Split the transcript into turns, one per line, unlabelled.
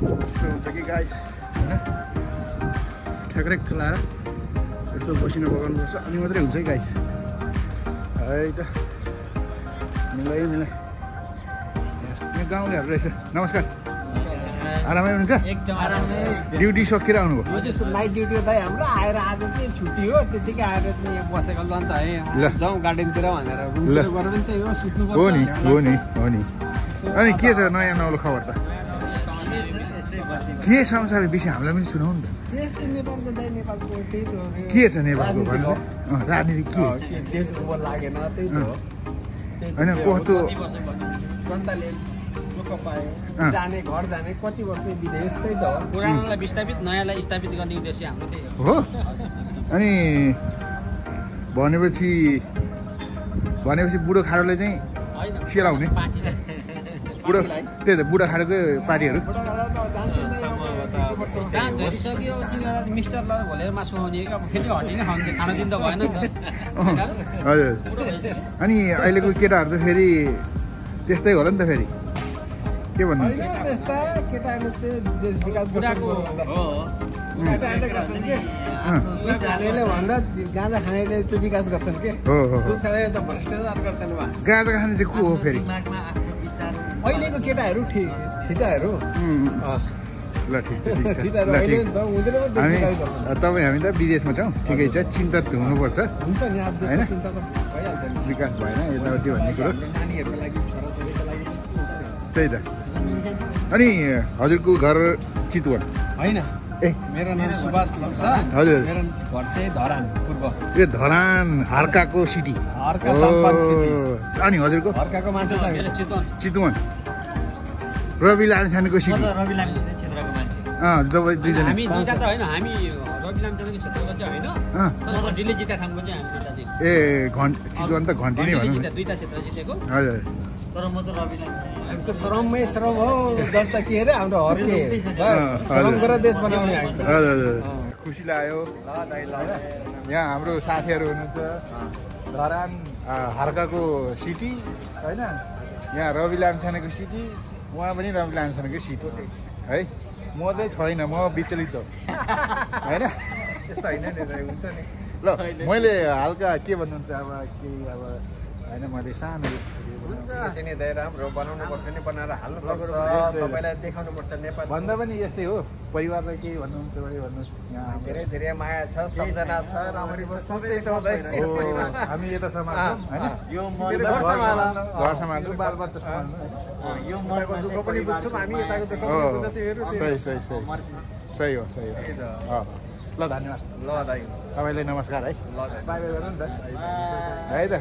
हुन्छ कि गाइस होइन ठ्याक्रेक चलाएर यस्तो पसिना बगाउनुपर्छ अनि मात्रै हुन्छ है गाइस है त मिलाइ यहाँ गाउँलेहरू रहेछ नमस्कार आरामै हुनुहुन्छ
एकदम आरामै
ड्युटी सकेर आउनुभयो
हजुर नाइट ड्युटी त हाम्रो आएर आज चाहिँ छुट्टी हो त्यतिकै आएर चाहिँ यहाँ बसेको ल नि त है जाउँ गार्डनतिर भनेर रुमतिर गएर पनि त्यही हो सुत्नु पर्छ
हो नि अनि के छ नयाँ नौलो खबर त के समाचार विषय हामीलाई पनि सुनाउनु न
त्यस्तै नेपालको त्यही त हो
के छ नेपालको भन्नु राजनीति के
देश उभो लागेन त्यही त हो
होइन कस्तो
जनताले दुःख पायो जाने घर जाने कति बस्ने विदेश त्यही त हो
पुरानोलाई विस्थापित नयाँलाई स्थापित गर्ने उद्देश्य हाम्रो त्यही
हो अनि भनेपछि बुढो खाडोले चाहिँ सेलाउने बुढो त्यही त बुढा खाडोकै पार्टीहरू
मिक्सचर लगाएर भोलेर मासु खुवाउने अब फेरि हटिने खानु खाना दिन त भएन नि त
हजुर अनि अहिलेको केटाहरू त फेरि त्यस्तै होला नि त फेरि के भन्नु
त्यस्ता केटाहरूले चाहिँ देश विकास गरेको जानेले भन्दा गाँजा खानेले चाहिँ विकास गर्छन् के दुध खानेले त भ्रष्टाचार गर्छन् उहाँ
गाँजा खाने चाहिँ को हो फेरि
अहिलेको केटाहरू ठिटाहरू
ल ठिक छ तपाईँ हामी त विदेशमा छौँ ठिकै छ चिन्ता हुनुपर्छ
हुन्छ नि अब देशको चिन्ता त भइहाल्छ नि
विकास भएन यताउति भन्ने कुरो
नानीहरूको लागि छोराछोरीको लागि
त्यही त अनि हजुरको घर चितवन
होइन
ए
मेरो नाम सुभाष लम्सा
हजुर
मेरो घर चाहिँ धरान पूर्व
ए धरान हर्काको सिटी
हर्का सम्पन्न सिटी
अनि हजुरको
हर्काको मान्छे त
चितवन रवि लामिछानेको सिटी
रवि लामिछाने क्षेत्रको मान्छे
दुईजना
हामी दुईटा त होइन हामी रवि लामिछानेको क्षेत्रको चाहिँ होइन तर डिले जिता खानको चाहिँ हामी दुईटा चाहिँ
ए चितवन त घन्टी नै भनौँ न
दुईटा क्षेत्र जितेको
हजुर
तर म त रवि लामिछाने
त श्रममै श्रम हो जनता के अरे हाम्रो हर्के श्रम गरेर देश बनाउने हामी
हजुर खुसी लाग्यो यहाँ हाम्रो साथीहरू हुनुहुन्छ धरान हर्काको सिटी होइन यहाँ रवि लामिछानेको सिटी उहाँ पनि रवि लामिछानेको सिटी है म चाहिँ छैन म विचलित हो होइन त्यस्तो होइन नि हुन्छ नि ल मैले हल्का के भन्नुहुन्छ अब केही अब होइन मैले सानो
हुन्छ नि धेरै राम्रो बनाउनु पर्छ नि बनाएर हाल्नु पर्छ सबैलाई देखाउनु पर्छ नेपाल
भन्दा पनि यस्तै हो परिवारलाई केही भन्नुहुन्छ भने भन्नुहोस् यहाँ
धेरै धेरै माया छ सम्झना छ राम्ररी बस्नु त्यही त हुँदै
हामी यता समाजमा होइन
यो
घर सम्हाल्नु बालबच्चा सम्हाल्नु
यो मनको दुःख पनि बुझ्छौँ हामी यताको दुःख पनि बुझ्छ त्योहरू
सही हो ल धन्यवाद
ल दाइ
तपाईँलाई नमस्कार है
ल
बाई बाई गर्नु नि त है त